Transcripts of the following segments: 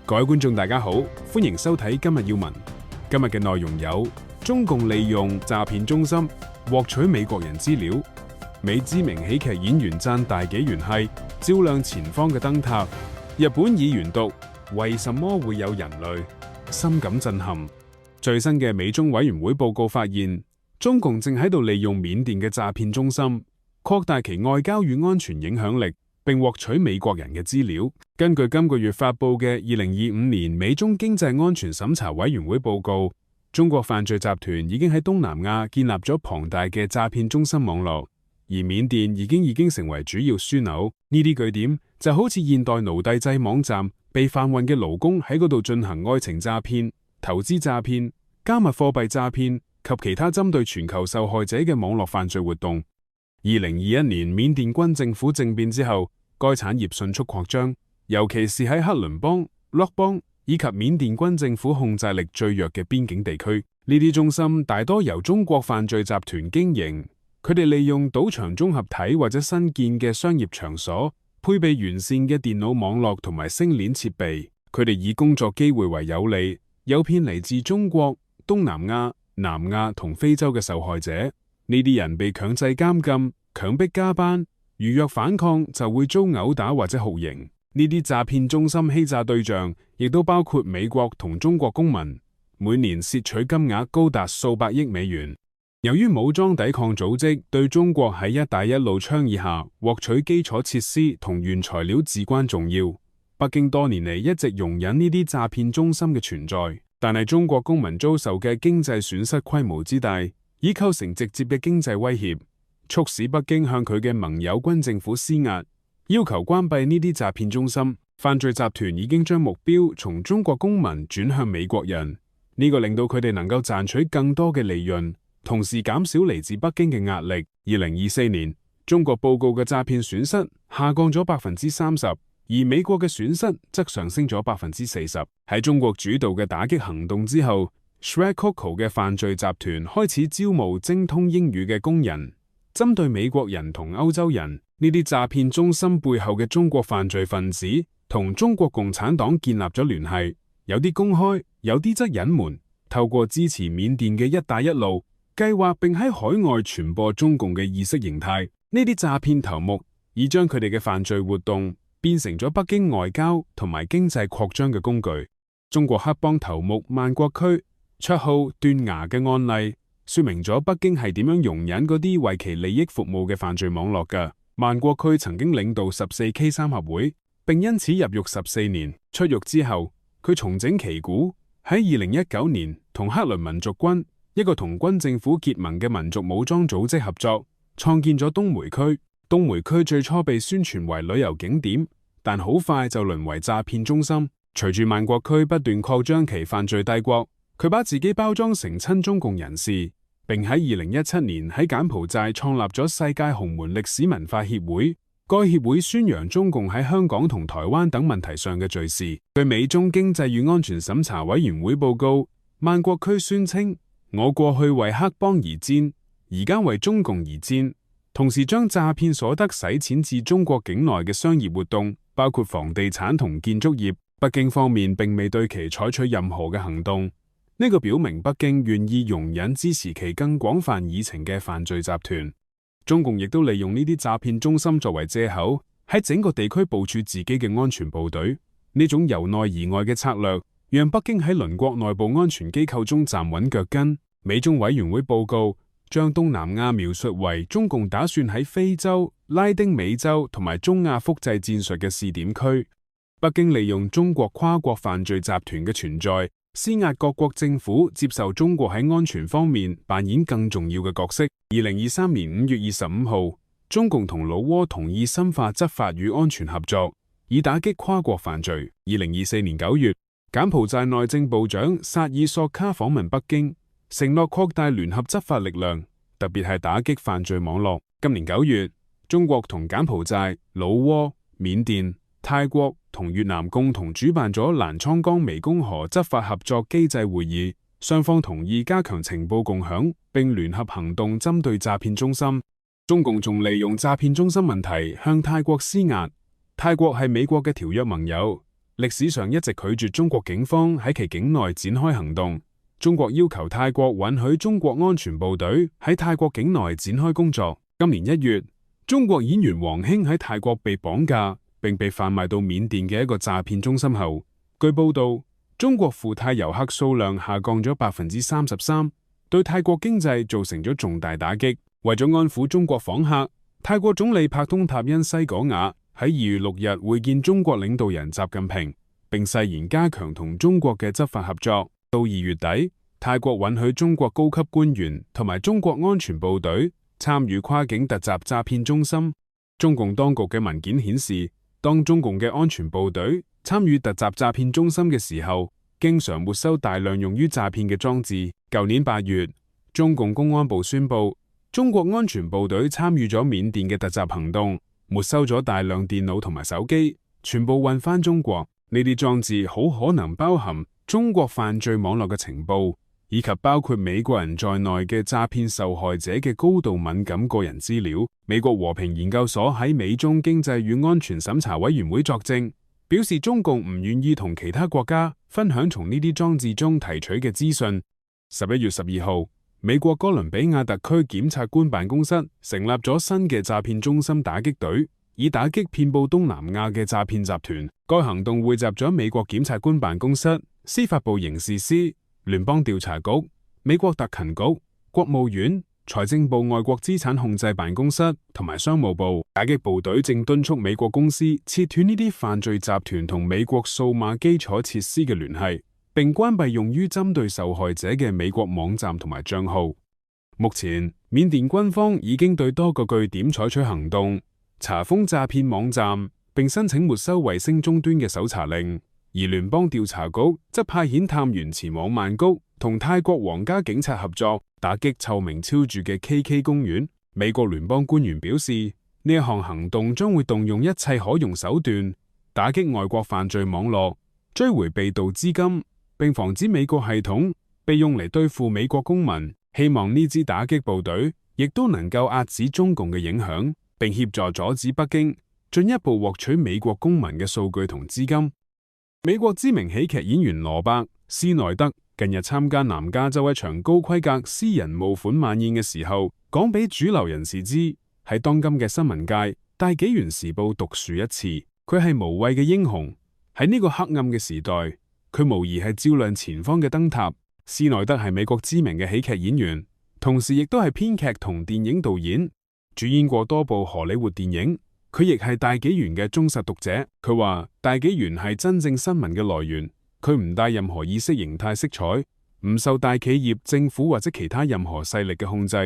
各位觀眾大家好，歡迎收睇今日要聞。今日嘅內容有：中共利用詐騙中心獲取美國人資料；美知名喜劇演員讚大紀元係照亮前方嘅燈塔；日本議員讀為什麼會有人類，深感震撼。最新嘅美中委員會報告發現，中共正喺度利用緬甸嘅詐騙中心擴大其外交與安全影響力，並獲取美國人嘅資料。根據今個月發佈嘅2025年美中經濟安全審查委員會報告，中國犯罪集團已經喺東南亞建立咗龐大嘅詐騙中心網絡，而緬甸已經成為主要樞紐。呢啲據點就好似現代奴隸制網站，被販運嘅勞工喺嗰度進行愛情詐騙、投資詐騙、加密貨幣詐騙及其他針對全球受害者嘅網絡犯罪活動。2021年緬甸軍政府政變之後，該產業迅速擴張，尤其是喺克倫邦、洛邦以及緬甸軍政府控制力最弱嘅邊境地區。呢啲中心大多由中國犯罪集團經營，佢哋利用賭場綜合體或者新建嘅商業場所，配備完善嘅電腦網絡同埋星鏈設備。佢哋以工作機會為有利，誘騙嚟自中國、東南亞、南亞同非洲嘅受害者。呢啲人被強制監禁、強迫加班，如若反抗就會遭毆打或者酷刑。呢啲詐騙中心欺詐對象亦都包括美國同中國公民，每年竊取金額高達數百億美元。由於武裝抵抗組織對中國喺一帶一路倡議下獲取基礎設施同原材料至關重要，北京多年嚟一直容忍呢啲詐騙中心嘅存在。但係中國公民遭受嘅經濟損失規模之大，已構成直接嘅經濟威脅，促使北京向佢嘅盟友軍政府施壓，要求關閉呢啲詐騙中心。犯罪集團已經將目標從中國公民轉向美國人，呢個令到佢哋能夠賺取更多嘅利潤，同時減少嚟自北京嘅壓力。2024年，中國報告嘅詐騙損失下降咗30%，而美國嘅損失則上升咗40%。喺中國主導嘅打擊行動之後，Shrek-Coco 嘅犯罪集團開始招募精通英語嘅工人，針對美國人同歐洲人。呢啲詐騙中心背後嘅中國犯罪分子同中國共產黨建立咗聯繫，有啲公開，有啲則隱瞞，透過支持緬甸嘅一帶一路計劃，並喺海外傳播中共嘅意識形態。呢啲詐騙頭目已將佢哋嘅犯罪活動變成咗北京外交同埋經濟擴張嘅工具。中國黑幫頭目萬國區綽號斷崖嘅案例，說明咗北京係點樣容忍嗰啲為其利益服務嘅犯罪網絡㗎。萬國區曾經領導 14K 三合會，並因此入獄14年。出獄之後，佢重整旗鼓，喺2019年同克倫民族軍，一個同軍政府結盟嘅民族武裝組織合作，創建咗東梅區。東梅區最初被宣傳為旅遊景點，但好快就淪為詐騙中心。隨住萬國區不斷擴張其犯罪帝國，佢把自己包裝成親中共人士，並喺2017年喺柬埔寨創立咗世界洪門歷史文化協會。該協會宣揚中共喺香港同台灣等問題上嘅罪事。據美中經濟與安全審查委員會報告，萬國區宣稱：我過去為黑幫而戰，而家為中共而戰。同時將詐騙所得洗錢至中國境內嘅商業活動，包括房地產同建築業。北京方面並未對其採取任何嘅行動。呢個表明北京願意容忍支持其更廣泛議程嘅犯罪集團。中共亦都利用呢啲詐騙中心作為借口，喺整個地區部署自己嘅安全部隊。呢種由內而外嘅策略，讓北京喺鄰國內部安全機構中站穩腳跟。美中委員會報告將東南亞描述為中共打算喺非洲、拉丁美洲同埋中亞複製戰術嘅試點區。北京利用中國跨國犯罪集團嘅存在，施壓各國政府接受中國喺安全方面扮演更重要嘅角色。2023年5月25號，中共同老撾同意深化執法與安全合作，以打擊跨國犯罪。2024年9月，柬埔寨內政部長薩爾索卡訪問北京，承諾擴大聯合執法力量，特別係打擊犯罪網絡。今年9月，中國同柬埔寨、老撾、緬甸、泰國同越南共同主辦咗瀾滄江湄公河執法合作機制會議，雙方同意加強情報共享，並聯合行動針對詐騙中心。中共仲利用詐騙中心問題向泰國施壓。泰國係美國嘅條約盟友，歷史上一直拒絕中國警方喺其境內展開行動。中國要求泰國允許中國安全部隊喺泰國境內展開工作。今年1月，中國演員王興喺泰國被綁架並被販賣到緬甸嘅一個詐騙中心後，據報道，中國赴泰遊客數量下降咗33%，對泰國經濟造成咗重大打擊。為咗安撫中國訪客，泰國總理帕通塔恩西果瓦喺2月6日會見中國領導人習近平，並誓言加強同中國嘅執法合作。到2月底，泰國允許中國高級官員同埋中國安全部隊參與跨境突襲詐騙中心。中共當局嘅文件顯示，當中共嘅安全部隊參與突襲詐騙中心嘅時候，經常沒收大量用於詐騙嘅裝置。舊年8月，中共公安部宣布，中國安全部隊參與咗緬甸嘅突襲行動，沒收咗大量電腦同埋手機，全部運返中國。呢啲裝置好可能包含中國犯罪網絡嘅情報，以及包括美國人在內嘅詐騙受害者嘅高度敏感個人資料。美國和平研究所喺美中經濟與安全審查委員會作證，表示中共唔願意同其他國家分享從呢啲裝置中提取嘅資訊。11月12號，美國哥倫比亞特區檢察官辦公室成立咗新嘅詐騙中心打擊隊，以打擊遍佈東南亞嘅詐騙集團。該行動匯集咗美國檢察官辦公室、司法部刑事司、聯邦調查局、美國特勤局、國務院、財政部外國資產控制辦公室同埋商務部。打擊部隊正敦促美國公司切斷呢啲犯罪集團同美國數碼基礎設施嘅聯繫，並關閉用於針對受害者嘅美國網站同埋賬號。目前，緬甸軍方已經對多個據點採取行動，查封詐騙網站，並申請沒收衛星終端嘅搜查令。而聯邦調查局則派遣探員前往曼谷，同泰國皇家警察合作，打擊臭名昭著嘅 KK 公園。美國聯邦官員表示，呢一項行動將會動用一切可用手段，打擊外國犯罪網絡，追回被盜資金，並防止美國系統被用嚟對付美國公民。希望呢支打擊部隊亦都能夠遏止中共嘅影響，並協助阻止北京進一步獲取美國公民嘅數據同資金。美國知名喜劇演員羅伯·斯內德近日參加南加州一場高規格私人募款晚宴嘅時候，講俾主流人士知，喺當今嘅新聞界，大紀元時報獨樹一幟。佢係無畏嘅英雄，喺呢個黑暗嘅時代，佢無疑係照亮前方嘅燈塔。斯內德係美國知名嘅喜劇演員，同時亦都係編劇同電影導演，主演過多部荷里活電影。佢亦係大紀元嘅忠實讀者。佢話大紀元係真正新聞嘅來源，佢唔帶任何意識形態色彩，唔受大企業、政府或者其他任何勢力嘅控制。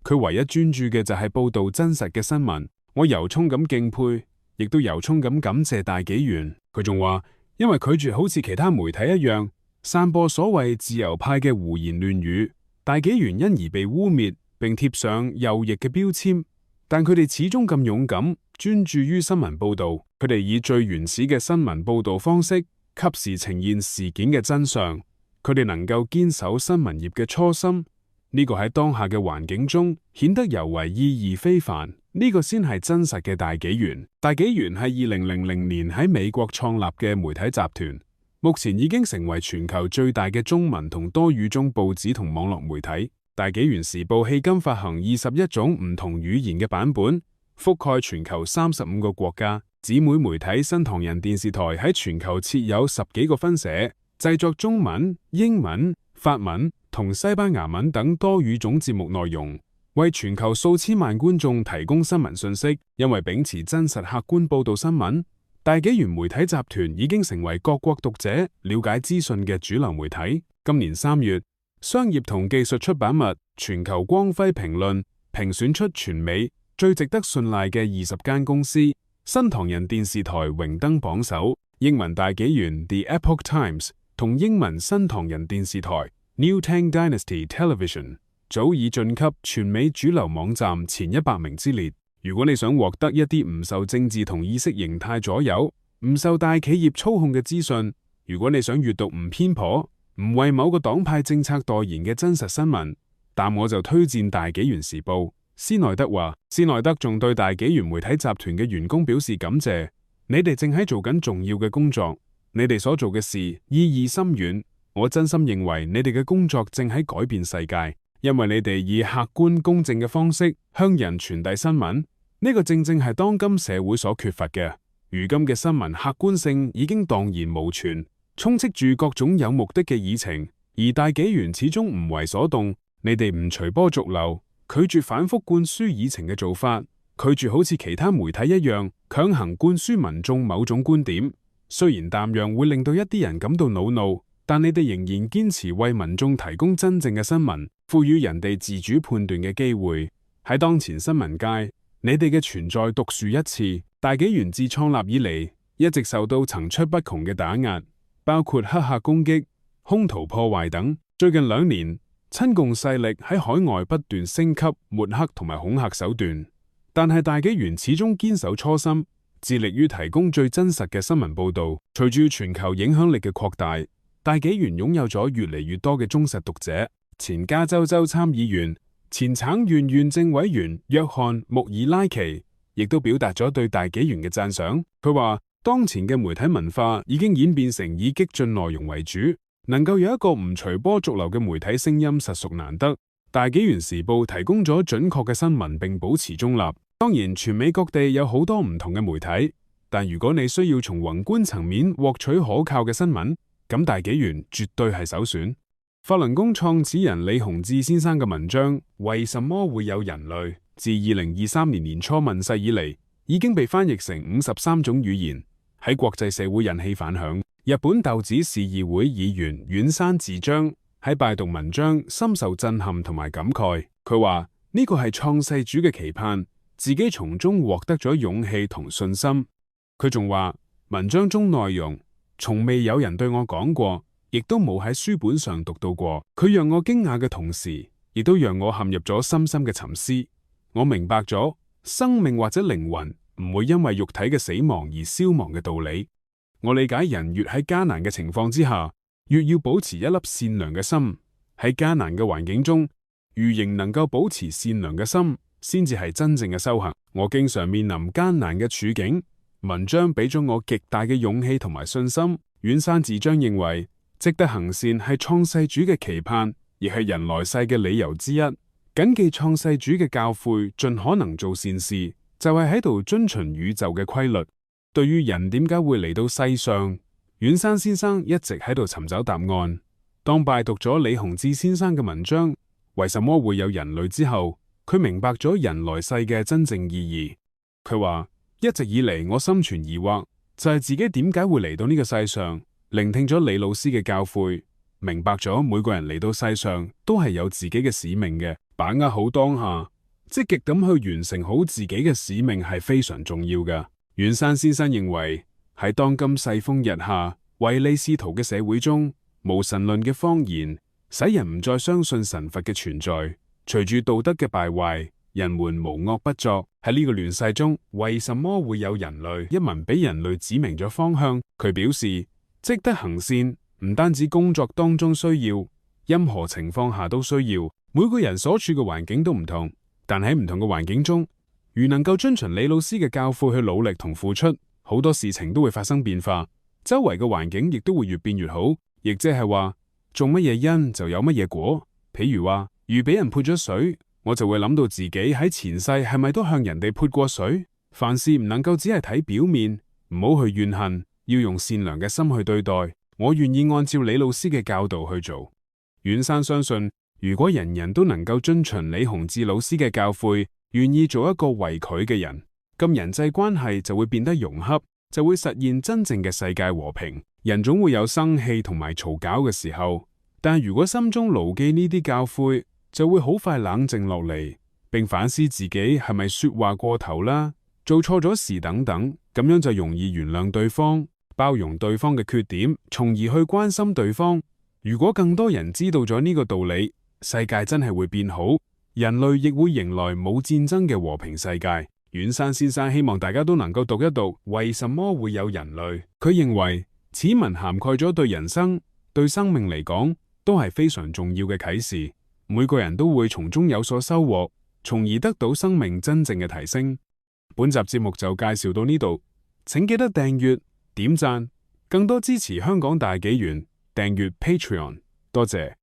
佢唯一專注嘅就係報道真實嘅新聞。我由衷咁敬佩，亦都由衷咁感謝大紀元。佢仲話，因為拒絕好似其他媒體一樣散播所謂自由派嘅胡言亂語，大紀元因而被污衊並貼上右翼嘅標籤。但佢哋始終咁勇敢，專注於新聞報道。佢哋以最原始嘅新聞報道方式，及時呈現事件嘅真相。佢哋能夠堅守新聞業嘅初心，呢個喺當下嘅環境中顯得尤為意義非凡。呢個先係真實嘅大紀元。大紀元係2000年喺美國創立嘅媒體集團，目前已經成為全球最大嘅中文同多語種報紙同網絡媒體。大紀元時報迄今發行21種唔同語言嘅版本，覆蓋全球35個國家。姊妹媒體新唐人電視台喺全球設有10幾個分社，製作中文、英文、法文同西班牙文等多語種節目內容，為全球數千萬觀眾提供新聞信息。因為秉持真實客觀報道新聞，大紀元媒體集團已經成為各國讀者了解資訊嘅主流媒體。今年3月，商業同技術出版物全球光輝評論評選出全美最值得信賴嘅20間公司，新唐人電視台榮登榜首。英文大紀元 The Epoch Times 同英文新唐人電視台 New Tang Dynasty Television 早已晉級全美主流網站前100名之列。如果你想獲得一啲唔受政治同意識形態左右、唔受大企業操控嘅資訊，如果你想閱讀唔偏頗、唔為某個黨派政策代言嘅真實新聞，但我就推薦大紀元時報。斯內德話，斯內德仲對大紀元媒體集團嘅員工表示感謝，你哋正喺做緊重要嘅工作，你哋所做嘅事意義深遠，我真心認為你哋嘅工作正喺改變世界，因為你哋以客觀公正嘅方式向人傳遞新聞，呢個正正係當今社會所缺乏嘅。如今嘅新聞客觀性已經蕩然無存，充斥住各種有目的嘅議程，而大紀元始終唔為所動。你哋唔隨波逐流，拒絕反覆灌輸議程嘅做法，拒絕好似其他媒體一樣強行灌輸民眾某種觀點。雖然淡樣會令到一啲人感到惱怒，但你哋仍然堅持為民眾提供真正嘅新聞，賦予人哋自主判斷嘅機會。喺當前新聞界，你哋嘅存在獨樹一幟。大紀元自創立以嚟，一直受到層出不窮嘅打壓，包括黑客攻擊、兇徒破壞等。最近2年，親共勢力喺海外不斷升級抹黑同埋恐嚇手段，但係大紀元始終堅守初心，致力於提供最真實嘅新聞報導。隨住全球影響力嘅擴大，大紀元擁有咗越嚟越多嘅忠實讀者。前加州州參議員、前橙縣縣政委員約翰·穆爾拉奇亦都表達咗對大紀元嘅讚賞。佢話：當前嘅媒體文化已經演變成以激進內容為主，能夠有一個唔隨波逐流嘅媒體聲音實屬難得。大紀元時報提供咗準確嘅新聞並保持中立。當然，全美各地有好多唔同嘅媒體，但如果你需要從宏觀層面獲取可靠嘅新聞，咁大紀元絕對係首選。法輪功創始人李洪志先生嘅文章《為什麼會有人類》，自2023年年初問世以嚟，已經被翻譯成53種語言，喺國際社會引起反響。日本豆子市議會議員遠山自章喺拜讀文章深受震撼同埋感慨。佢話呢個係創世主嘅期盼，自己從中獲得咗勇氣同信心。佢仲話文章中內容從未有人對我講過，亦都冇喺書本上讀到過。佢讓我驚訝嘅同時，亦都讓我陷入咗深深嘅沉思。我明白咗生命或者靈魂唔會因為肉體嘅死亡而消亡嘅道理。我理解人越喺艱難嘅情況之下，越要保持一粒善良嘅心。喺艱難嘅環境中，如仍能夠保持善良嘅心，先至係真正嘅修行。我經常面臨艱難嘅處境，文章俾咗我極大嘅勇氣同埋信心。遠山自章認為，積德行善係創世主嘅期盼，亦係人來世嘅理由之一。謹記創世主嘅教誨，盡可能做善事，就係喺度遵循宇宙嘅規律。對於人點解會嚟到世上，遠山先生一直喺度尋找答案。當拜讀咗李洪志先生嘅文章《為什麼會有人類》之後，佢明白咗人來世嘅真正意義。佢話：一直以嚟我心存疑惑，就係自己點解會嚟到呢個世上。聆聽咗李老師嘅教誨，明白咗每個人嚟到世上都係有自己嘅使命嘅。把握好當下，積極咁去完成好自己嘅使命係非常重要嘅。遠山先生認為喺當今世風日下、唯利是圖嘅社會中，無神論嘅謊言使人唔再相信神佛嘅存在。隨住道德嘅敗壞，人們無惡不作。喺呢個亂世中，為什麼會有人類？一文俾人類指明咗方向。佢表示，積德行善唔單止工作當中需要，任何情況下都需要。每個人所處嘅環境都唔同，但喺唔同嘅環境中，如能夠遵循李老師嘅教誨去努力同付出，好多事情都會發生變化，周圍嘅環境亦都會越變越好。亦即係話，種乜嘢因就有乜嘢果。譬如話，如俾人潑咗水，我就會諗到自己喺前世係咪都向人哋潑過水。凡事唔能夠只係睇表面，唔好去怨恨，要用善良嘅心去對待。我願意按照李老師嘅教導去做。遠山相信，如果人人都能夠遵循李洪志老師嘅教誨，願意做一個為佢嘅人，咁人際關係就會變得融洽，就會實現真正嘅世界和平。人總會有生氣同埋嘈交嘅時候，但如果心中牢記呢啲教誨，就會好快冷靜落嚟，並反思自己係咪說話過頭啦，做錯咗事等等，咁樣就容易原諒對方，包容對方嘅缺點，從而去關心對方。如果更多人知道咗呢個道理，世界真係會變好，人類亦會迎來冇戰爭嘅和平世界。遠山先生希望大家都能夠讀一讀為什麼會有人類。佢認為此文涵蓋咗對人生、對生命嚟講都係非常重要嘅啟示，每個人都會從中有所收穫，從而得到生命真正嘅提升。本集節目就介紹到呢度，請記得訂閱、點讚、更多支持香港大紀元，訂閱 Patreon，多謝。